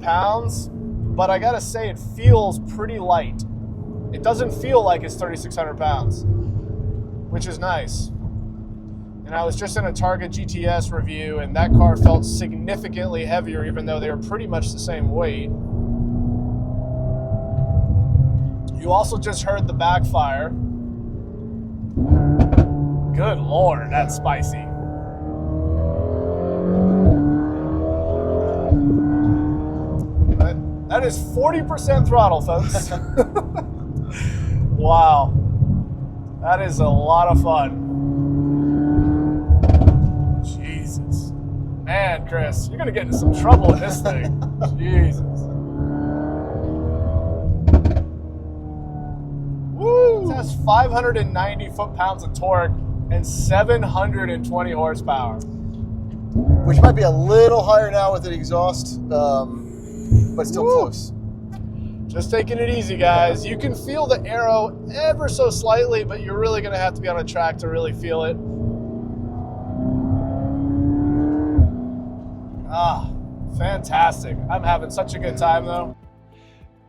pounds, but I gotta say it feels pretty light. It doesn't feel like it's 3,600 pounds, which is nice. And I was just in a Target GTS review, and that car felt significantly heavier, even though they were pretty much the same weight. You also just heard the backfire. Good Lord, that's spicy. That is 40% throttle, folks. Wow. That is a lot of fun. Jesus. Man, Chris, you're going to get into some trouble in this thing. Jesus. Woo! It has 590 foot-pounds of torque and 720 horsepower. Which might be a little higher now with the exhaust, but still close. Just taking it easy, guys. You can feel the aero ever so slightly, but you're really going to have to be on a track to really feel it. Ah, fantastic. I'm having such a good time, though.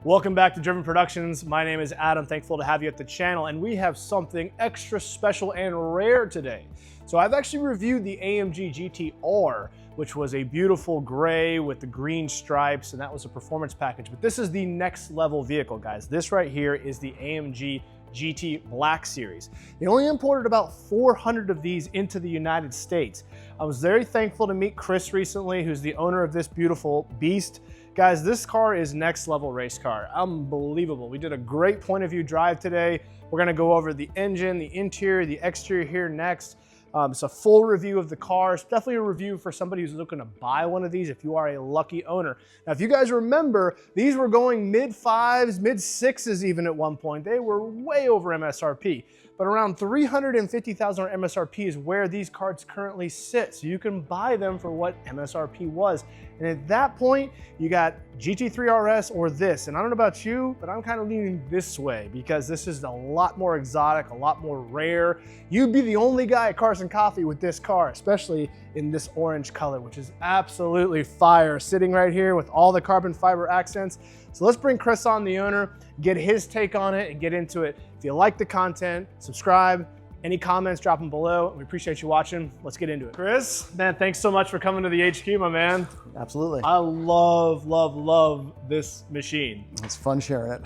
Welcome back to Driven Productions. My name is Adam. Thankful to have you at the channel, and we have something extra special and rare today. So I've actually reviewed the AMG GT-R, which was a beautiful gray with the green stripes, and that was a performance package. But this is the next level vehicle, guys. This right here is the AMG GT Black Series. They only imported about 400 of these into the United States. I was very thankful to meet Chris recently, who's the owner of this beautiful beast. Guys, this car is next level race car. Unbelievable. We did a great point of view drive today. We're gonna go over the engine, the interior, the exterior here next. It's a full review of the car. It's definitely a review for somebody who's looking to buy one of these if you are a lucky owner. Now, if you guys remember, these were going mid-5s, mid-6s even at one point. They were way over MSRP, but around $350,000 MSRP is where these cars currently sit. So you can buy them for what MSRP was. And at that point, you got GT3 RS or this. And I don't know about you, but I'm kind of leaning this way because this is a lot more exotic, a lot more rare. You'd be the only guy at Cars and Coffee with this car, especially in this orange color, which is absolutely fire, sitting right here with all the carbon fiber accents. So let's bring Chris on, the owner, get his take on it and get into it. If you like the content, subscribe. Any comments, drop them below. We appreciate you watching. Let's get into it. Chris, man, thanks so much for coming to the HQ, my man. Absolutely. I love this machine. It's fun sharing it.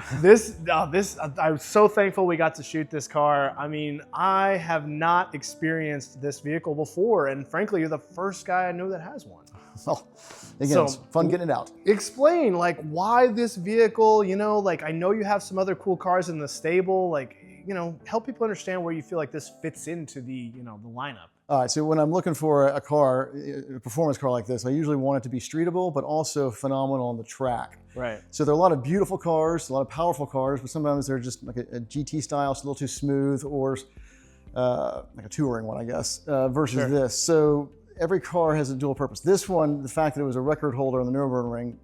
I'm so thankful we got to shoot this car. I mean, I have not experienced this vehicle before, and frankly, you're the first guy I know that has one. Well, again, it's fun getting it out. Explain, like, why this vehicle, you know, like, I know you have some other cool cars in the stable, like, you know, help people understand where you feel like this fits into the, you know, the lineup. All right, so when I'm looking for a car, a performance car like this, I usually want it to be streetable, but also phenomenal on the track. Right. So there are a lot of beautiful cars, a lot of powerful cars, but sometimes they're just like a GT style, it's a little too smooth, or like a touring one, I guess, versus this. So every car has a dual purpose. This one, the fact that it was a record holder on the Nürburgring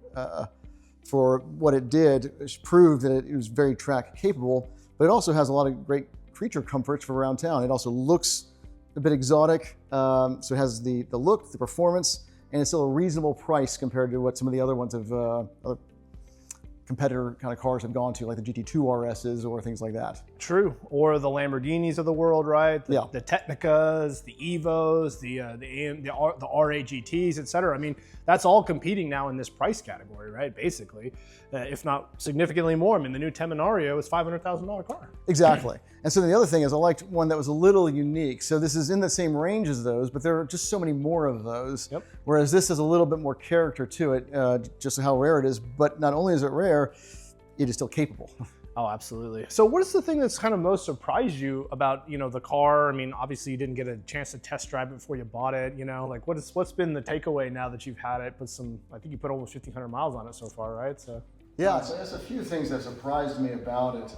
for what it did, proved that it was very track capable, but it also has a lot of great creature comforts for around town. It also looks a bit exotic, so it has the look, the performance, and it's still a reasonable price compared to what some of the other ones have, other competitor kind of cars have gone to, like the GT2 RSs or things like that. True, or the Lamborghinis of the world, right? The Technicas, the Evos, the R8 GTs, etc. I mean, that's all competing now in this price category, right? Basically, if not significantly more. I mean, the new Teminario is $500,000 car. Exactly. And so the other thing is I liked one that was a little unique. So this is in the same range as those, but there are just so many more of those. Yep. Whereas this has a little bit more character to it, just how rare it is. But not only is it rare, it is still capable. Oh, absolutely. So what is the thing that's kind of most surprised you about, you know, the car? I mean, obviously you didn't get a chance to test drive it before you bought it, you know, like what's been the takeaway now that you've had it? I think you put almost 1,500 miles on it so far, right? So yeah, so there's a few things that surprised me about it.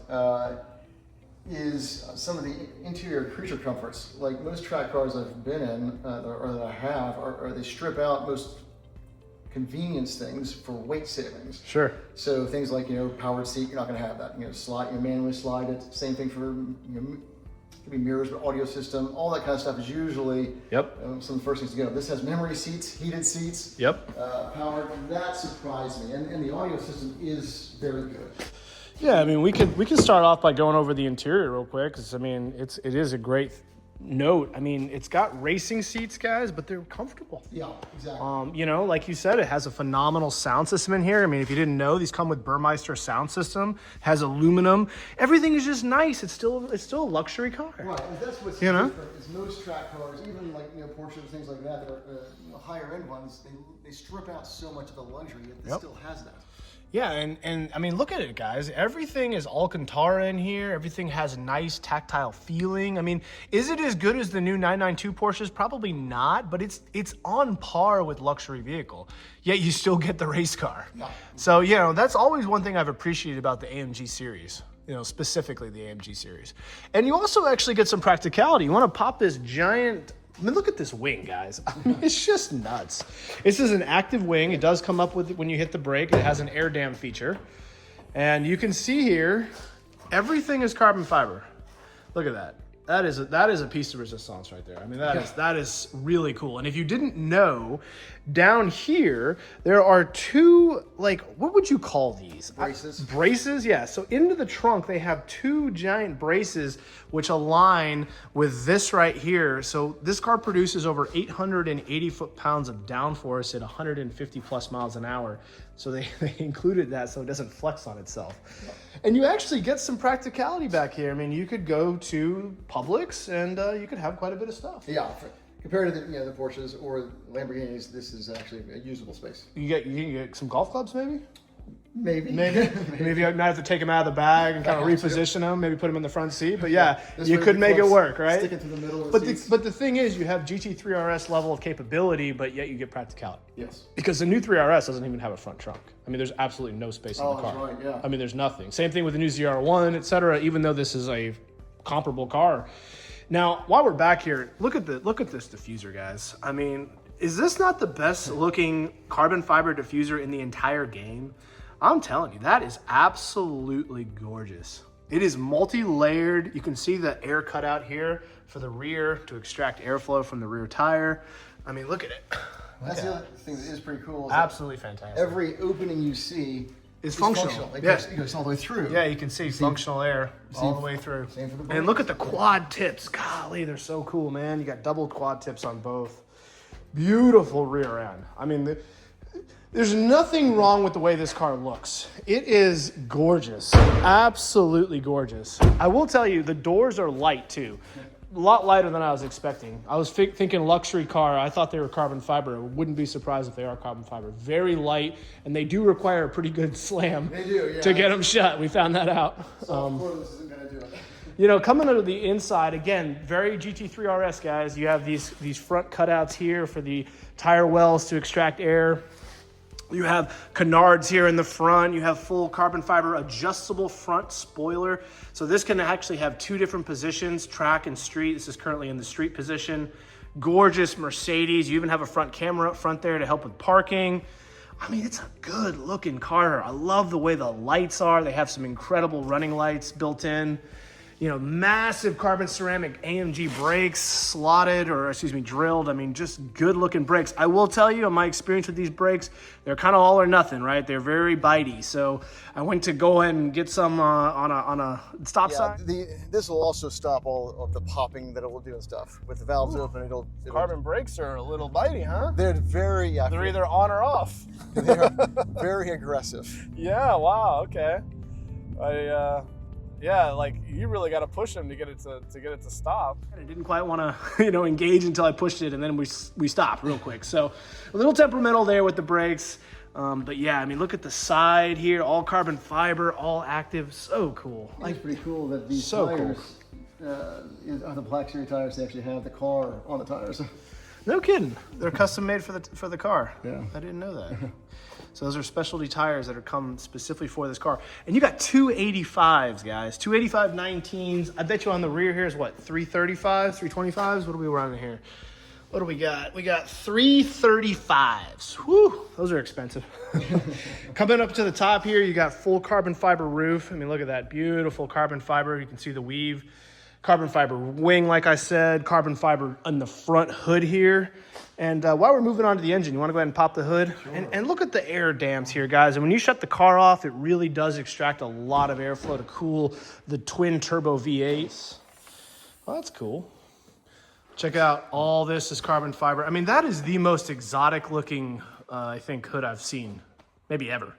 Is some of the interior creature comforts. Like most track cars I've been in, or that I have, are they strip out most convenience things for weight savings. Sure. So things like, you know, powered seat, you're not going to have that. You know, manually slide it. Same thing for, you know, It could be mirrors, but audio system, all that kind of stuff is usually some of the first things to go. This has memory seats, heated seats, power. That surprised me, and the audio system is very good. Yeah, I mean, we can start off by going over the interior real quick, because I mean, it is a great note. I mean, it's got racing seats, guys, but they're comfortable. Yeah, exactly. You know, like you said, it has a phenomenal sound system in here. I mean, if you didn't know, these come with Burmeister sound system, has aluminum. Everything is just nice. It's still a luxury car. Right, and that's what's different is most track cars, even like Porsche and things like that are higher end ones, they strip out so much of the luxury, yet it still has that. Yeah, and I mean, look at it, guys. Everything is Alcantara in here. Everything has a nice tactile feeling. I mean, is it as good as the new 992 Porsches? Probably not, but it's on par with luxury vehicle. Yet you still get the race car. Yeah. So, that's always one thing I've appreciated about the AMG series. Specifically the AMG series. And you also actually get some practicality. You want to pop this giant... I mean, look at this wing, guys. I mean, it's just nuts. This is an active wing. It does come up with, when you hit the brake, it has an air dam feature. And you can see here, everything is carbon fiber. Look at that. That is a piece of resistance right there. I mean, that is really cool. And if you didn't know, down here, there are two, what would you call these? Braces. Braces, yeah. So into the trunk, they have two giant braces which align with this right here. So this car produces over 880 foot-pounds of downforce at 150 plus miles an hour. So they included that so it doesn't flex on itself. And you actually get some practicality back here. I mean, you could go to Publix and you could have quite a bit of stuff. Yeah, compared to the Porsches or Lamborghinis, this is actually a usable space. You can get some golf clubs, maybe? Maybe you might have to take them out of the bag and kind of reposition them, maybe put them in the front seat. But yeah, you could make it work, right? Stick it to the middle of but the thing is, you have GT3 RS level of capability, but yet you get practicality. Yes. Because the new 3RS doesn't even have a front trunk. I mean, there's absolutely no space in the car. That's right, yeah. I mean, there's nothing. Same thing with the new ZR1, etc. Even though this is a comparable car. Now, while we're back here, look at this diffuser, guys. I mean, is this not the best looking carbon fiber diffuser in the entire game? I'm telling you, that is absolutely gorgeous. It is multi-layered. You can see the air cutout here for the rear to extract airflow from the rear tire. I mean, look at it. That's the other thing that is pretty cool. Absolutely fantastic. Every opening you see is functional. It goes all the way through. Yeah, you can see functional air all the way through. Same for the and look at the quad tips. Golly, they're so cool, man. You got double quad tips on both. Beautiful rear end. I mean, there's nothing wrong with the way this car looks. It is gorgeous. Absolutely gorgeous. I will tell you, the doors are light too. A lot lighter than I was expecting. I was thinking luxury car. I thought they were carbon fiber. I wouldn't be surprised if they are carbon fiber. Very light, and they do require a pretty good slam to get them shut. We found that out. This isn't going to do it. Coming out of the inside, again, very GT3 RS, guys. You have these front cutouts here for the tire wells to extract air. You have canards here in the front. You have full carbon fiber adjustable front spoiler. So this can actually have two different positions, track and street. This is currently in the street position. Gorgeous Mercedes. You even have a front camera up front there to help with parking. I mean, it's a good looking car. I love the way the lights are. They have some incredible running lights built in. Massive carbon ceramic AMG brakes, drilled. I mean, just good looking brakes. I will tell you, in my experience with these brakes, they're kind of all or nothing, right? They're very bitey. So I went to go ahead and get some on a stop sign. This will also stop all of the popping that it will do and stuff. With the valves open, it'll carbon brakes are a little bitey, huh? They're very, they're either on or off. They're very aggressive. Yeah, wow, okay. You really got to push them to get it to stop. I didn't quite want to, engage until I pushed it, and then we stopped real quick. So a little temperamental there with the brakes. But yeah, I mean, look at the side here, all carbon fiber, all active. So cool. It's pretty cool that these tires, on the Black Series tires, they actually have the car on the tires. No kidding. They're custom made for the car. Yeah. I didn't know that. So those are specialty tires that are come specifically for this car. And you got 285s, guys. 285 19s. I bet you on the rear here is what, 335s, 325s? What are we running here? What do we got? We got 335s. Whew, those are expensive. Coming up to the top here, you got full carbon fiber roof. I mean, look at that beautiful carbon fiber. You can see the weave. Carbon fiber wing, like I said, carbon fiber on the front hood here. And while we're moving on to the engine, you want to go ahead and pop the hood? Sure. And look at the air dams here, guys. And when you shut the car off, it really does extract a lot of airflow to cool the twin turbo V8s. Well, that's cool. Check out all this is carbon fiber. I mean, that is the most exotic looking, I think, hood I've seen, maybe ever,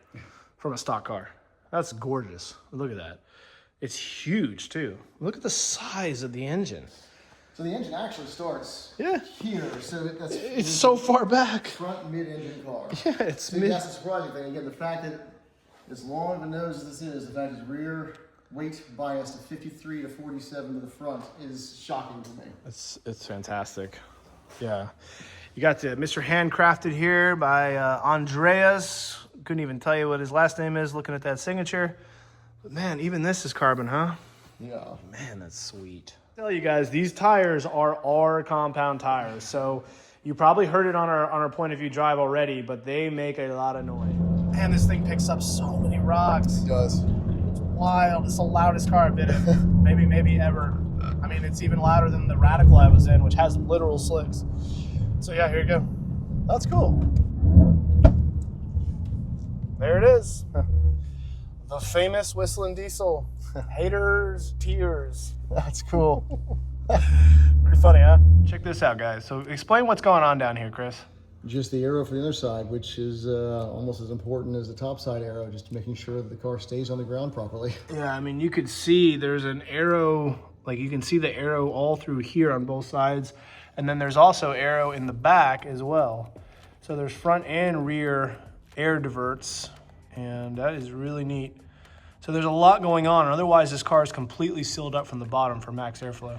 from a stock car. That's gorgeous. Look at that. It's huge too. Look at the size of the engine. So the engine actually starts here. So it's so far back. Front mid-engine car. Yeah, it's mid. That's the surprising thing. Again, the fact that as long of a nose as this is, the fact it's rear weight bias to 53 to 47 to the front is shocking to me. It's fantastic. Yeah. You got the Mr. Handcrafted here by Andreas. Couldn't even tell you what his last name is looking at that signature. But man, even this is carbon, huh? Yeah. Man, that's sweet. I tell you guys, these tires are our compound tires. So you probably heard it on our point of view drive already, but they make a lot of noise. Man, this thing picks up so many rocks. It does. It's wild. It's the loudest car I've been in. maybe ever. I mean, it's even louder than the Radical I was in, which has literal slicks. So yeah, here you go. That's cool. There it is. The famous whistling diesel. Haters, tears. That's cool. Pretty funny, huh? Check this out, guys. So explain what's going on down here, Chris. Just the arrow for the other side, which is almost as important as the top side arrow, just making sure that the car stays on the ground properly. Yeah, I mean, you could see there's an arrow, like you can see the arrow all through here on both sides. And then there's also arrow in the back as well. So there's front and rear air diverts, and that is really neat. So there's a lot going on. Otherwise, this car is completely sealed up from the bottom for max airflow.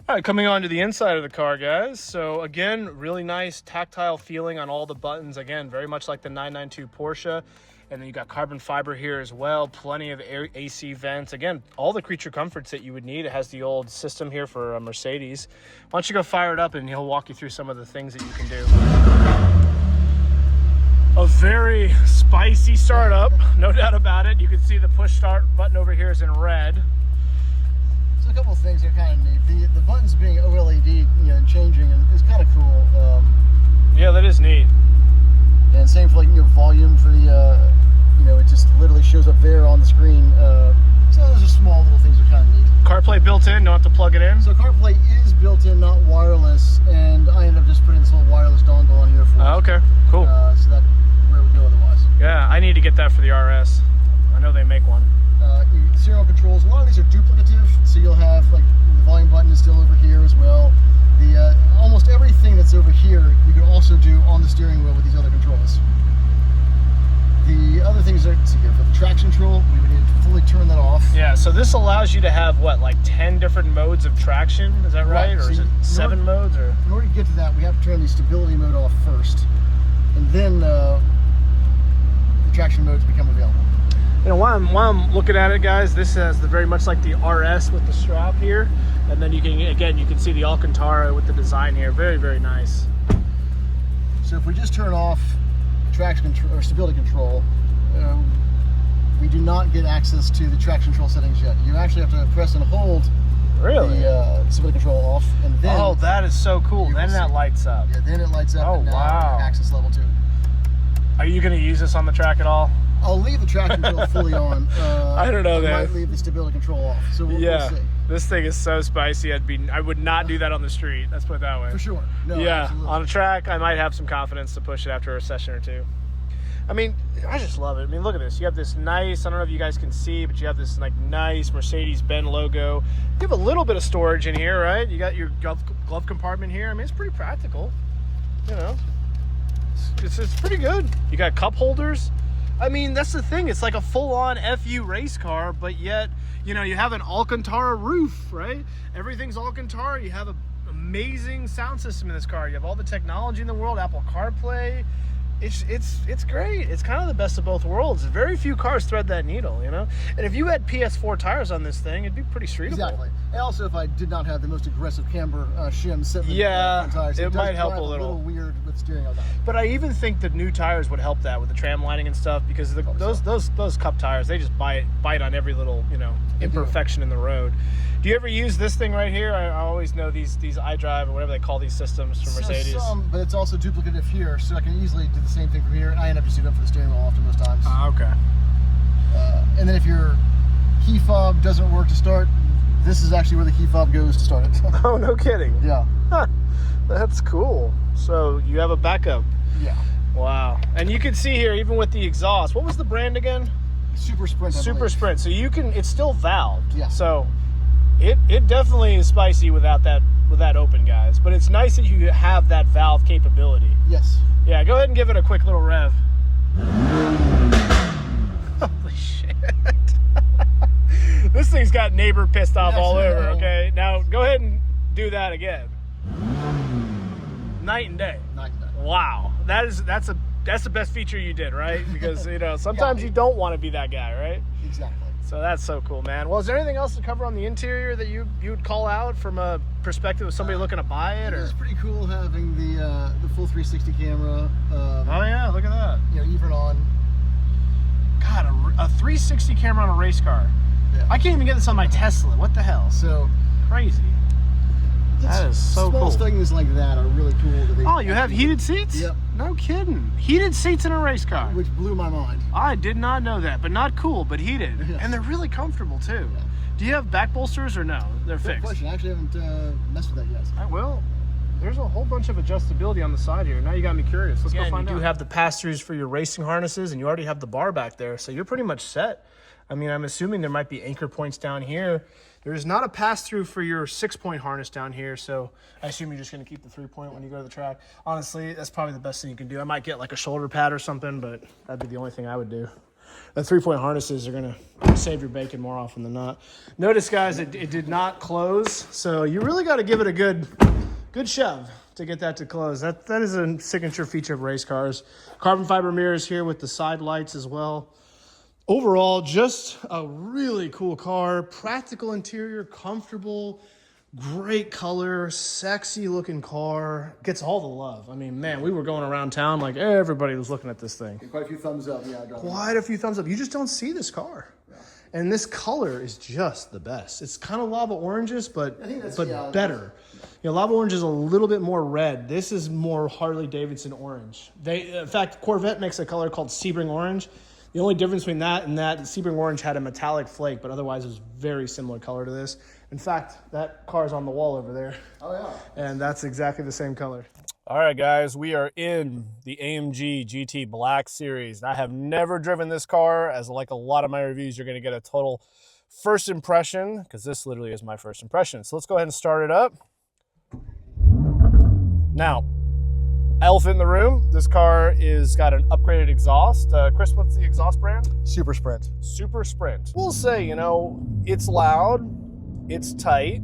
All right, coming on to the inside of the car, guys. So again, really nice tactile feeling on all the buttons. Again, very much like the 992 Porsche. And then you got carbon fiber here as well. Plenty of AC vents. Again, all the creature comforts that you would need. It has the old system here for a Mercedes. Why don't you go fire it up and he'll walk you through some of the things that you can do. A very spicy startup, no doubt about it. You can see the push start button over here is in red. So a couple of things are kind of neat. The buttons being OLED, and changing is kind of cool. Yeah, that is neat. And same for like your volume for the, it just literally shows up there on the screen. So those are small little things that are kind of neat. CarPlay built in, don't have to plug it in. So CarPlay is built in, not wireless, and I ended up just putting this little wireless dongle on here for it. Oh, okay, cool. So that's where we go otherwise. Yeah, I need to get that for the RS. I know they make one. Serial controls, a lot of these are duplicative, so you'll have like the volume button is still over here as well. The almost everything that's over here you can also do on the steering wheel with these other controls. The other things are here for the traction control, we would need to fully turn that off. Yeah, so this allows you to have what, like 10 different modes of traction, is that right? Or is it 7 modes? Or in order to get to that, we have to turn the stability mode off first, and then the traction modes become available. While I'm looking at it, guys, this has very much like the RS with the strap here, and then you can see the Alcantara with the design here. Very, very nice. So if we just turn off traction control or stability control, we do not get access to the traction control settings yet. You actually have to press and hold the stability control off, and then that is so cool. Then that lights up. Yeah, then it lights up. And now wow! Access level 2. Are you going to use this on the track at all? I'll leave the traction control fully on. I don't know, man. I might leave the stability control off. So we'll see. This thing is so spicy. I would not do that on the street. Let's put it that way. For sure. No, yeah, absolutely. On a track, I might have some confidence to push it after a session or two. I mean, I just love it. I mean, look at this. You have this nice, I don't know if you guys can see, but you have this like nice Mercedes-Benz logo. You have a little bit of storage in here, right? You got your glove compartment here. I mean, it's pretty practical. It's pretty good. You got cup holders. I mean, that's the thing. It's like a full-on FU race car, but yet, you have an Alcantara roof, right? Everything's Alcantara. You have an amazing sound system in this car. You have all the technology in the world, Apple CarPlay. It's great. It's kind of the best of both worlds. Very few cars thread that needle, And if you had PS4 tires on this thing, it'd be pretty streetable. Exactly. And also, if I did not have the most aggressive camber shim sitting on the tires, it might help a little. Weird with steering on that. But I even think the new tires would help that with the tram lining and stuff, because those cup tires, they just bite on every little imperfection in the road. Do you ever use this thing right here? I always know these iDrive or whatever they call these systems from Mercedes. Some, but it's also duplicative here, so I can easily do the same thing from here. And I end up just using it for the steering wheel often most times. Okay. And then if your key fob doesn't work to start, this is actually where the key fob goes to start it. Oh, no kidding. Yeah. Huh. That's cool. So you have a backup. Yeah. Wow. And you can see here, even with the exhaust, what was the brand again? Super Sprint. Super Sprint. So you can, it's still valved. Yeah. So it definitely is spicy without that open, guys. But it's nice that you have that valve capability. Yes. Yeah, go ahead and give it a quick little rev. Holy shit. This thing's got neighbor pissed off all over, okay? Now go ahead and do that again. Night and day. Night and day. Wow. That's the best feature you did, right? Because you know, sometimes you don't want to be that guy, right? Exactly. So that's so cool, man. Well, is there anything else to cover on the interior that you would call out from a perspective of somebody looking to buy it? It's pretty cool having the full 360 camera. Oh yeah, look at that. You know, even on. God, a 360 camera on a race car. Yeah. I can't even get this on my Tesla. What the hell? So crazy. That is so small cool. things like that are really cool. That they Oh, you have heated seats? Yep. No kidding. Heated seats in a race car. Which blew my mind. I did not know that, but not cool, but heated. Yes. And they're really comfortable too. Yeah. Do you have back bolsters or no? They're Good fixed. question. I actually haven't messed with that yet. Well, there's a whole bunch of adjustability on the side here. Now you got me curious. Let's go find out. You do have the pass-throughs for your racing harnesses, and you already have the bar back there, so you're pretty much set. I mean, I'm assuming there might be anchor points down here. There's not a pass-through for your 6-point harness down here, so I assume you're just going to keep the 3-point when you go to the track. Honestly, that's probably the best thing you can do. I might get like a shoulder pad or something, but that'd be the only thing I would do. The 3-point harnesses are going to save your bacon more often than not. Notice, guys, it did not close, so you really got to give it a good shove to get that to close. That is a signature feature of race cars. Carbon fiber mirrors here with the side lights as well. Overall, just a really cool car. Practical interior, comfortable, great color, sexy looking car. Gets all the love. I mean, man, we were going around town like everybody was looking at this thing. Quite a few thumbs up. Yeah. Quite a few thumbs up. You just don't see this car. Yeah. And this color is just the best. It's kind of lava oranges, but better. You know, lava orange is a little bit more red. This is more Harley Davidson orange. In fact, Corvette makes a color called Sebring orange. The only difference between that and that, Sebring orange had a metallic flake, but otherwise it was very similar color to this. In fact, that car's on the wall over there. Oh, yeah. And that's exactly the same color. All right, guys, we are in the AMG GT Black Series. I have never driven this car. As like a lot of my reviews, you're going to get a total first impression, because this literally is my first impression. So let's go ahead and start it up. Now, elephant in the room, this car is got an upgraded exhaust. Chris, what's the exhaust brand? Super Sprint. Super Sprint. We'll say, you know, it's loud, it's tight.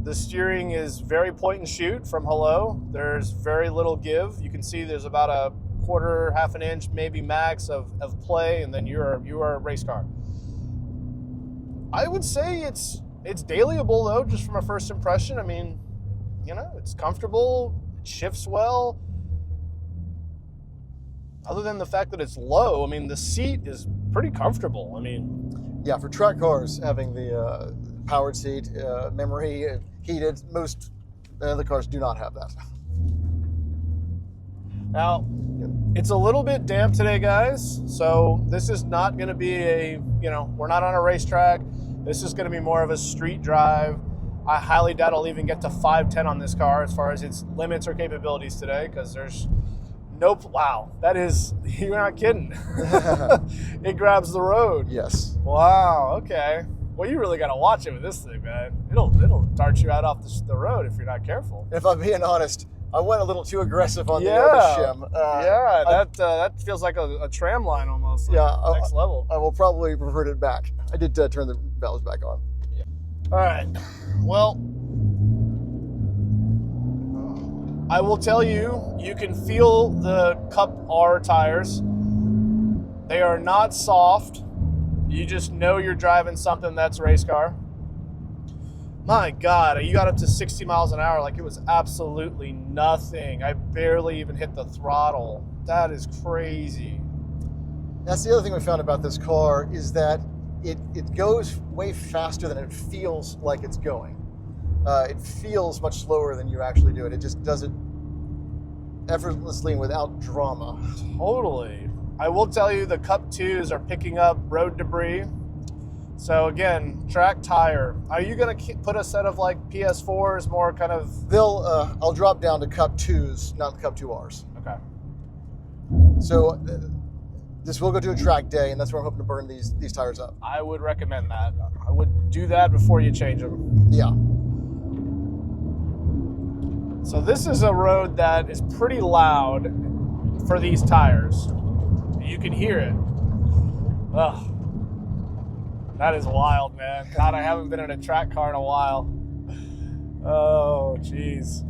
The steering is very point and shoot from hello. There's very little give. You can see there's about a quarter, half an inch, maybe max of play, and then you are a race car. I would say it's dailyable though, just from a first impression. I mean, you know, it's comfortable, it shifts well. Other than the fact that it's low, I mean, the seat is pretty comfortable. I mean, yeah, for track cars, having the powered seat, memory, heated, most other cars do not have that. Now, it's a little bit damp today, guys. So this is not going to be we're not on a racetrack. This is going to be more of a street drive. I highly doubt I'll even get to 510 on this car as far as its limits or capabilities today, because there's nope. Wow, that is, you're not kidding. It grabs the road. Yes. Wow, okay. Well, you really got to watch it with this thing, man. It'll dart you out off the road if you're not careful. If I'm being honest, I went a little too aggressive on the shim. That feels like a tram line almost. Like next level. I will probably revert it back. I did turn the valves back on. Yeah. All right. Well, I will tell you, you can feel the Cup R tires. They are not soft. You just know you're driving something that's race car. My God, you got up to 60 miles an hour like it was absolutely nothing. I barely even hit the throttle. That is crazy. That's the other thing we found about this car is that it goes way faster than it feels like it's going. It feels much slower than you actually do it. It just does it effortlessly and without drama. Totally. I will tell you the Cup 2s are picking up road debris. So again, track tire. Are you going to put a set of like PS4s, more kind of? I'll drop down to Cup 2s, not the Cup 2Rs. Okay. So this will go to a track day, and that's where I'm hoping to burn these tires up. I would recommend that. I would do that before you change them. Yeah. So this is a road that is pretty loud for these tires. You can hear it. Ugh. That is wild, man. God, I haven't been in a track car in a while. Oh, jeez.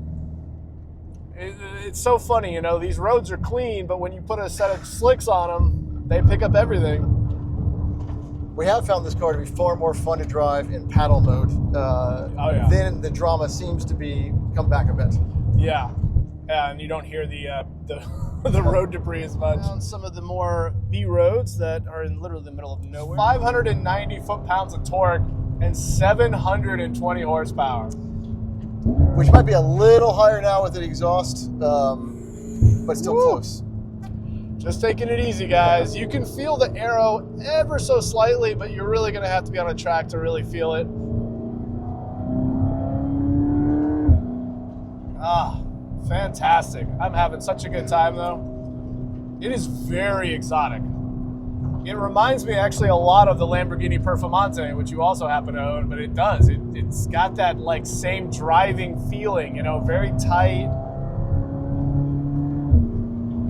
It's so funny, you know, these roads are clean, but when you put a set of slicks on them, they pick up everything. We have found this car to be far more fun to drive in paddle mode. Then the drama seems to come back a bit. Yeah, and you don't hear the the road debris as much. On some of the more B roads that are in literally the middle of nowhere. 590 foot-pounds of torque and 720 horsepower. Which might be a little higher now with the exhaust, but still close. Just taking it easy, guys. You can feel the aero ever so slightly, but you're really going to have to be on a track to really feel it. Ah, fantastic. I'm having such a good time, though. It is very exotic. It reminds me actually a lot of the Lamborghini Performante, which you also happen to own, but it does. It's got that like same driving feeling, you know, very tight,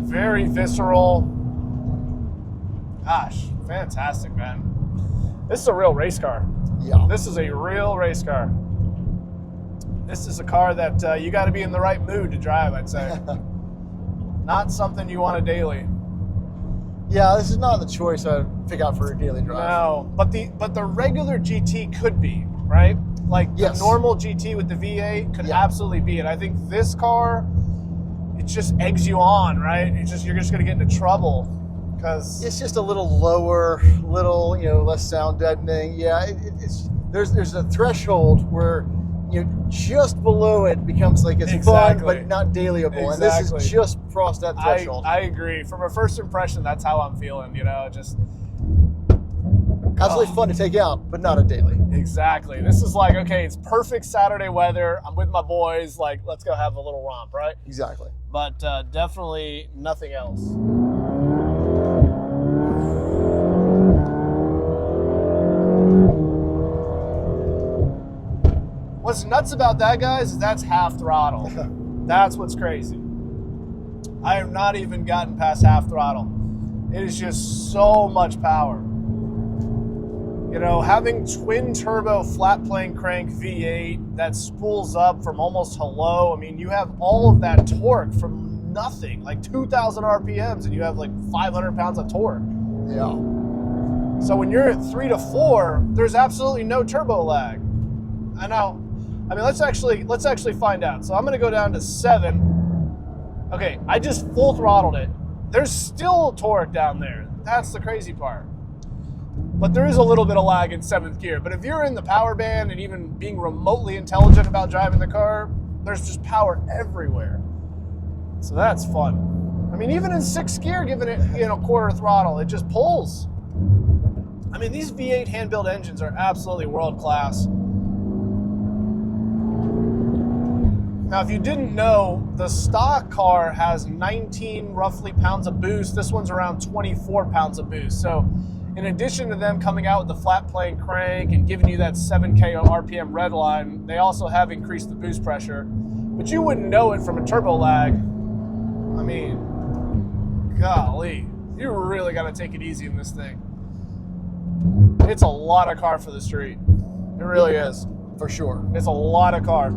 very visceral. Gosh, fantastic, man. This is a real race car. Yeah. This is a real race car. This is a car that you got to be in the right mood to drive, I'd say. Not something you want a daily. Yeah, this is not the choice I'd pick out for a daily drive. No, but the regular GT could be, right? Like the normal GT with the V8 could absolutely be it. I think this car, it just eggs you on, right? You're just going to get into trouble because it's just a little lower, less sound deadening. Yeah, there's a threshold where just below it becomes like it's fun, but not dailyable. And this is just crossed that threshold. I agree. From a first impression, that's how I'm feeling, just... Absolutely fun to take out, but not a daily. Exactly. This is like, okay, it's perfect Saturday weather. I'm with my boys. Like, let's go have a little romp, right? Exactly. But definitely nothing else. What's nuts about that, guys, is that's half throttle. That's what's crazy. I have not even gotten past half throttle. It is just so much power. Having twin turbo flat plane crank V8 that spools up from almost hello. I mean, you have all of that torque from nothing, like 2,000 RPMs, and you have like 500 pounds of torque. Yeah. So when you're at 3 to 4, there's absolutely no turbo lag. I know. I mean, let's actually find out. So I'm going to go down to 7. Okay, I just full throttled it. There's still torque down there. That's the crazy part. But there is a little bit of lag in 7th gear. But if you're in the power band and even being remotely intelligent about driving the car, there's just power everywhere. So that's fun. I mean, even in 6th gear, giving it quarter throttle, it just pulls. I mean, these V8 hand-built engines are absolutely world-class. Now, if you didn't know, the stock car has 19 roughly pounds of boost. This one's around 24 pounds of boost. So in addition to them coming out with the flat plane crank and giving you that 7K RPM red line, they also have increased the boost pressure. But you wouldn't know it from a turbo lag. I mean, golly, you really got to take it easy in this thing. It's a lot of car for the street. It really is. For sure. It's a lot of car.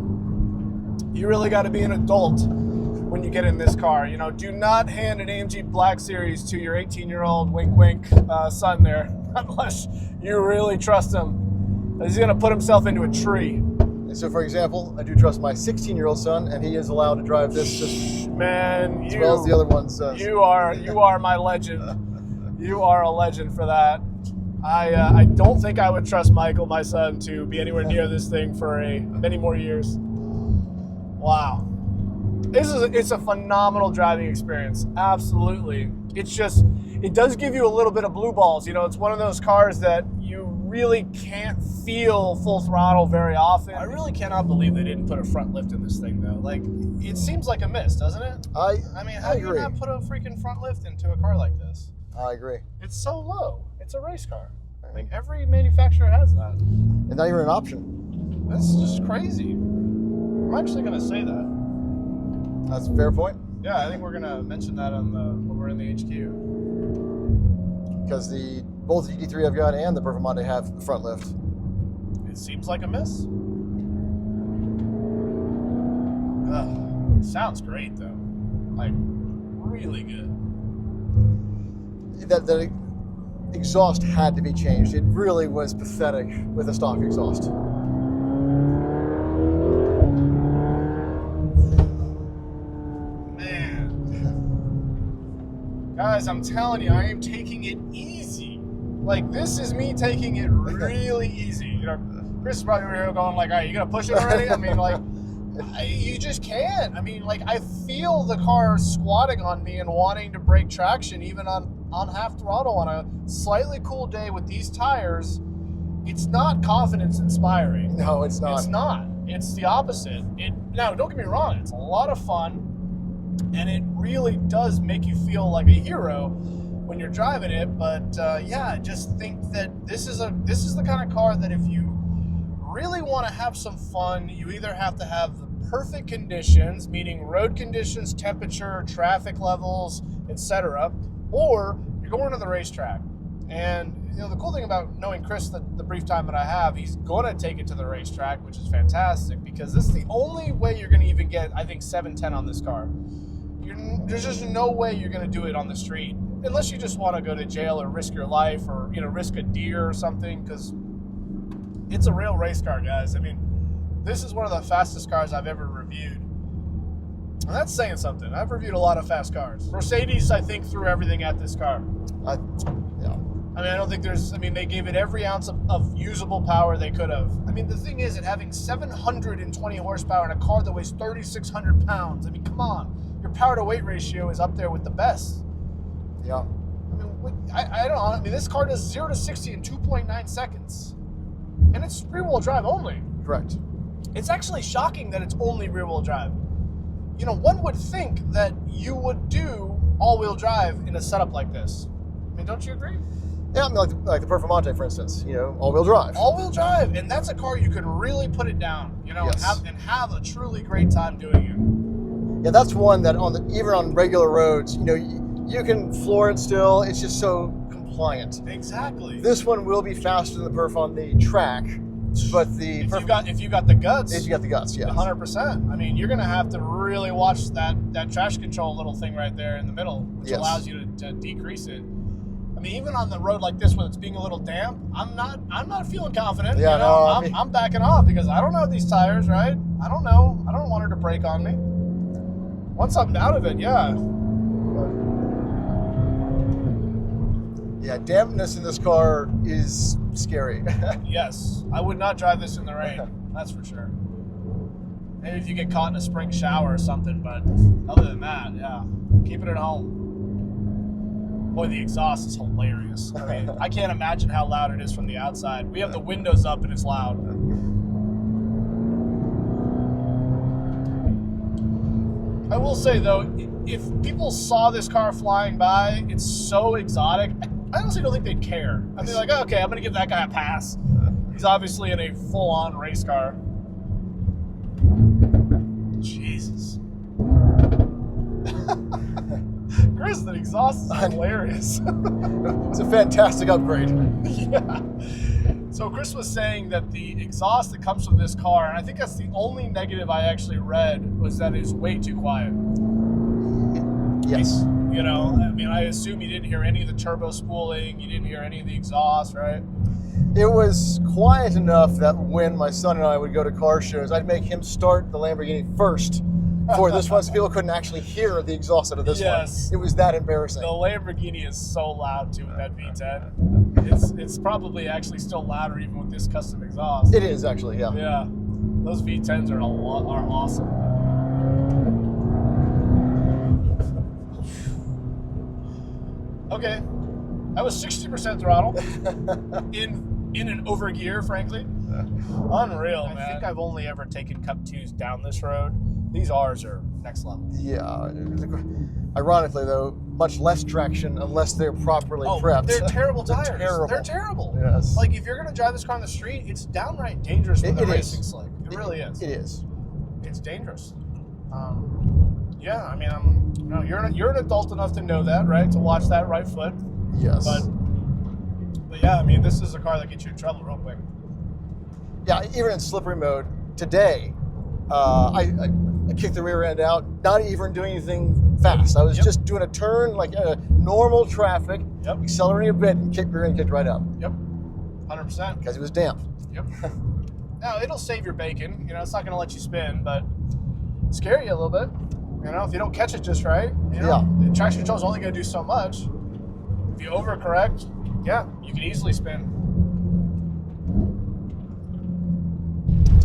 You really got to be an adult when you get in this car. Do not hand an AMG Black Series to your 18-year-old wink wink son there, unless you really trust him. He's going to put himself into a tree. And so, for example, I do trust my 16-year-old son, and he is allowed to drive this just man, as well as the other ones. You are my legend. You are a legend for that. I don't think I would trust Michael, my son, to be anywhere near this thing for many more years. Wow. It's a phenomenal driving experience. Absolutely. It's just, it does give you a little bit of blue balls. You know, it's one of those cars that you really can't feel full throttle very often. I really cannot believe they didn't put a front lift in this thing, though. Like, it seems like a miss, doesn't it? I mean, how do you not put a freaking front lift into a car like this? I agree. It's so low. It's a race car. I mean, every manufacturer has that. And not even an option. That's just crazy. I'm actually going to say that. That's a fair point. Yeah, I think we're going to mention that on when we're in the HQ. Because both the GT3 I've got and the Performante have the front lift. It seems like a miss. It sounds great, though. Like, really good. That exhaust had to be changed. It really was pathetic with a stock exhaust. Man. Guys, I'm telling you, I am taking it easy. Like, this is me taking it really easy. You know, Chris is probably over here going like, all right, you gonna push it already? I mean, like, you just can't. I mean, like, I feel the car squatting on me and wanting to break traction even on half throttle on a slightly cool day with these tires. It's not confidence inspiring. No, it's not. It's not. It's the opposite. Now, don't get me wrong, it's a lot of fun, and it really does make you feel like a hero when you're driving it. But yeah, I just think that this is the kind of car that if you really want to have some fun, you either have to have the perfect conditions, meaning road conditions, temperature, traffic levels, etc., or you're going to the racetrack. And you know, the cool thing about knowing Chris the brief time that I have, he's going to take it to the racetrack, which is fantastic, because this is the only way you're going to even get, I think, 710 on this car. There's just no way you're going to do it on the street, unless you just want to go to jail or risk your life, or, you know, risk a deer or something, because it's a real race car, guys. I mean, this is one of the fastest cars I've ever reviewed. And that's saying something. I've reviewed a lot of fast cars. Mercedes, I think, threw everything at this car. Yeah. I mean, I don't think they gave it every ounce of usable power they could have. I mean, the thing is, it having 720 horsepower in a car that weighs 3,600 pounds. I mean, come on. Your power to weight ratio is up there with the best. Yeah. I mean, I don't know. I mean, this car does 0 to 60 in 2.9 seconds. And it's rear-wheel drive only. Correct. It's actually shocking that it's only rear-wheel drive. You know, one would think that you would do all-wheel drive in a setup like this. I mean, don't you agree? Yeah, I mean, like the Performante, for instance. You know, all-wheel drive. All-wheel drive, and that's a car you can really put it down. You know, yes. and have a truly great time doing it. Yeah, that's one that even on regular roads, you know, you can floor it still. It's just so compliant. Exactly. This one will be faster than the Perf on the track, but if you got the guts. If you got the guts, yeah. 100%. I mean, you're gonna have to really watch that traction control little thing right there in the middle, which allows you to decrease it. I mean, even on the road like this, when it's being a little damp, I'm not feeling confident. Yeah, you know? I'm backing off because I don't know these tires, right? I don't know. I don't want her to break on me. Once I'm out of it, yeah. Yeah, dampness in this car is scary. Yes, I would not drive this in the rain. That's for sure. Maybe if you get caught in a spring shower or something, but other than that, yeah, keep it at home. Boy, the exhaust is hilarious. I mean, I can't imagine how loud it is from the outside. We have the windows up and it's loud. I will say though, if people saw this car flying by, it's so exotic. I honestly don't think they'd care. I'd be like, okay, I'm gonna give that guy a pass. He's obviously in a full-on race car. Jesus. Chris, that exhaust is hilarious. It's a fantastic upgrade. Yeah. So Chris was saying that the exhaust that comes from this car, and I think that's the only negative I actually read, was that it's way too quiet. Yes. You know, I mean, I assume you didn't hear any of the turbo spooling, you didn't hear any of the exhaust, right? It was quiet enough that when my son and I would go to car shows, I'd make him start the Lamborghini first, for this one, so people couldn't actually hear the exhaust out of this one. It was that embarrassing. The Lamborghini is so loud too with that V10. It's probably actually still louder even with this custom exhaust. It is actually, yeah. Yeah, those V10s are awesome. Okay, that was 60% throttle in an over gear, frankly. Unreal, man. I think I've only ever taken Cup 2s down this road. These R's are next level. Yeah. Ironically, though, much less traction unless they're properly prepped. They're terrible tires. They're terrible. Yes. Like, if you're going to drive this car on the street, it's downright dangerous with a racing slick. It really is. It is. It's dangerous. Yeah, I mean, you're an adult enough to know that, right? To watch that right foot. Yes. But yeah, I mean, this is a car that gets you in trouble real quick. Yeah, even in slippery mode today, I kicked the rear end out, not even doing anything fast. I was just doing a turn like normal traffic, accelerating a bit, and rear end kicked right out. Yep, 100%. Because it was damp. Yep. Now, it'll save your bacon. You know, it's not going to let you spin, but scare you a little bit. You know, if you don't catch it just right, you know, the traction control is only going to do so much. If you overcorrect, yeah, you can easily spin.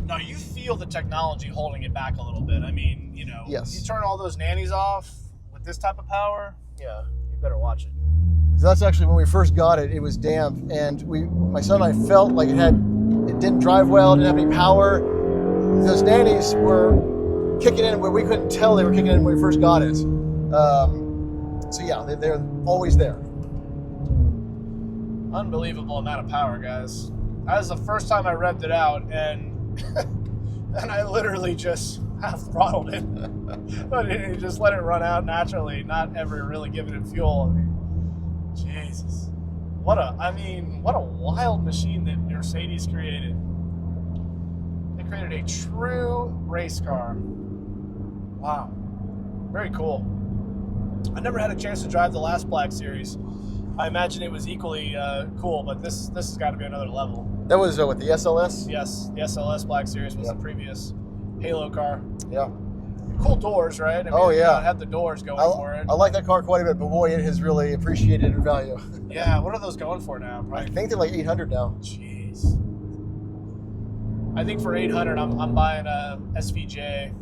Now, you feel the technology holding it back a little bit. I mean, you know, you turn all those nannies off with this type of power, yeah, you better watch it. So that's actually when we first got it, it was damp, and my son and I felt like it didn't drive well, didn't have any power. Those nannies were kicking in where we couldn't tell they were kicking in when we first got it. So yeah, they're always there. Unbelievable amount of power, guys. That was the first time I revved it out, and I literally just half throttled it. But you just let it run out naturally, not ever really giving it fuel. I mean, Jesus. What a wild machine that Mercedes created. They created a true race car. Wow. Very cool. I never had a chance to drive the last Black Series. I imagine it was equally cool, but this has got to be another level. That was what, the SLS? Yes, the SLS Black Series was the previous Halo car. Yeah. Cool doors, right? I mean, oh, yeah. It had the doors going for it. I like that car quite a bit, but boy, it has really appreciated in value. Yeah, what are those going for now? Probably, I think they're like 800 now. Jeez. I think for 800, I'm buying a SVJ,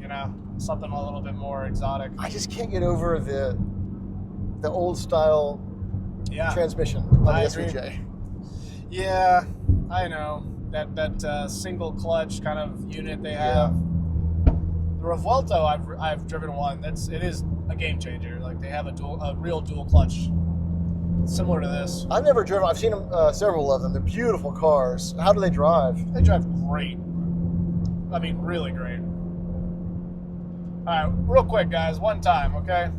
you know, something a little bit more exotic. I just can't get over the old style transmission on the SVJ. Yeah, I know. That single clutch kind of unit they have. The Revuelto, I've driven one. It is a game changer. Like, they have a real dual clutch, similar to this. I've never driven. I've seen them, several of them. They're beautiful cars. How do they drive? They drive great. I mean, really great. All right, real quick, guys. One time, okay?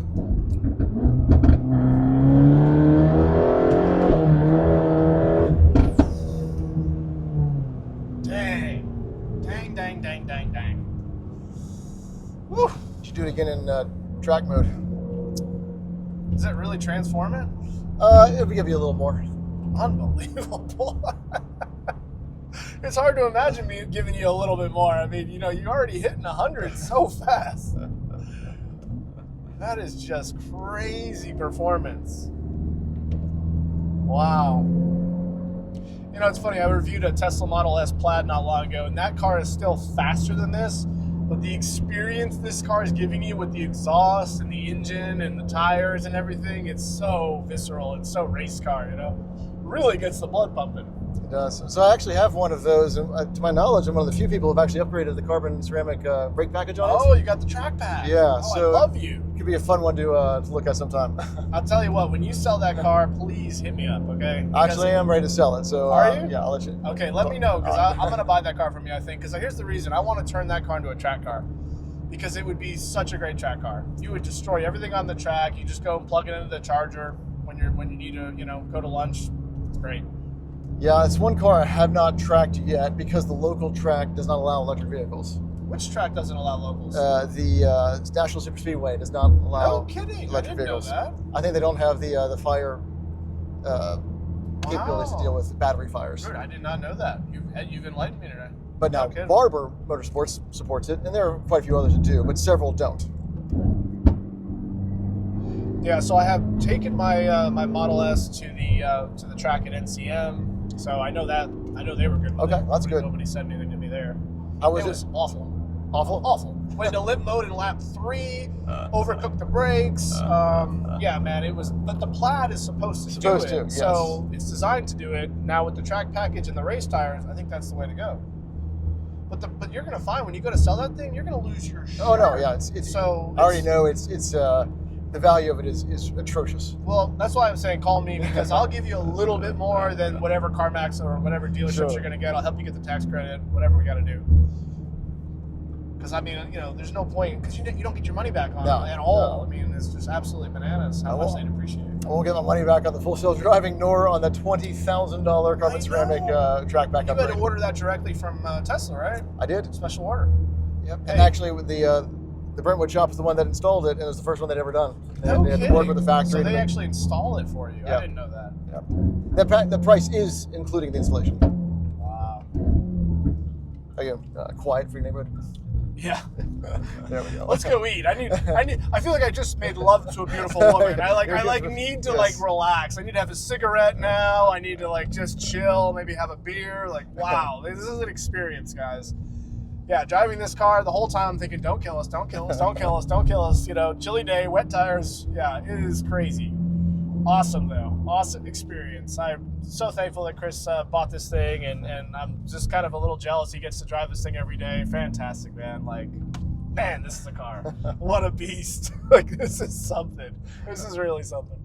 Dang. Woo! You should do it again in track mode. Does it really transform it? It'll give you a little more. Unbelievable. It's hard to imagine me giving you a little bit more. I mean, you know, you're already hitting 100 so fast. That is just crazy performance. Wow. You know, it's funny, I reviewed a Tesla Model S Plaid not long ago, and that car is still faster than this, but the experience this car is giving you with the exhaust and the engine and the tires and everything, it's so visceral, it's so race car, you know? Really gets the blood pumping. It does. So I actually have one of those, and to my knowledge, I'm one of the few people who have actually upgraded the carbon ceramic brake package on it. Oh, you got the track pad. Yeah. Oh, so I love you. Could be a fun one to look at sometime. I'll tell you what, when you sell that car, please hit me up, okay? Actually, I'm ready to sell it. So are you? Yeah, I'll let you. Okay, let me know, because I'm going to buy that car from you, I think. Because here's the reason. I want to turn that car into a track car. Because it would be such a great track car. You would destroy everything on the track. You just go and plug it into the charger when you need to, you know, go to lunch. It's great. Yeah, it's one car I have not tracked yet because the local track does not allow electric vehicles. Which track doesn't allow locals? The National Superspeedway does not allow electric vehicles. Know that. I think they don't have the fire capabilities to deal with battery fires. Dude, I did not know that. You've enlightened me today. But now Okay. Barber Motorsports supports it, and there are quite a few others that do, but several don't. Yeah, so I have taken my my Model S to the track at NCM, so I know they were good. With Okay, it. that's good. Nobody said anything to me there. How was It was awful. Awful? Awful. Went into limp mode in lap 3, overcooked the brakes. Yeah, man, it was. But the Plaid is supposed to do it, yes. so it's designed to do it. Now with the track package and the race tires, I think that's the way to go. But you're gonna find when you go to sell that thing, you're gonna lose your shirt. Oh no, yeah, it's so. I already know it's the value of it is atrocious. Well, that's why I'm saying call me, because I'll give you a little bit more than whatever CarMax or whatever dealerships Sure. you're going to get. I'll help you get the tax credit, whatever we got to do. Because, I mean, you know, there's no point, because you don't get your money back on it at all. No. I mean, it's just absolutely bananas how much they'd appreciate it. I won't get my money back on the full sales driving, nor on the $20,000 carbon ceramic track back You had upgrade. to order that directly from Tesla, right? I did. Special order. Yep. Hey. And actually, with the Brentwood shop is the one that installed it, and it was the first one they'd ever done. No They had to work with the factory. So to they make- actually install it for you. Yeah. I didn't know that. Yep. The price is including the installation. Wow. Again, quiet for your neighborhood. Yeah. There we go. Let's go eat. I feel like I just made love to a beautiful woman. I need to like relax. I need to have a cigarette now. I need to like just chill, maybe have a beer. Like, wow, this is an experience, guys. Yeah, driving this car the whole time, I'm thinking, don't kill us, don't kill us, don't kill us, don't kill us. You know, chilly day, wet tires. Yeah, it is crazy. Awesome though, awesome experience. I'm so thankful that Chris bought this thing, and I'm just kind of a little jealous he gets to drive this thing every day. Fantastic, man. Like, man, this is a car. What a beast. Like, this is something. This is really something.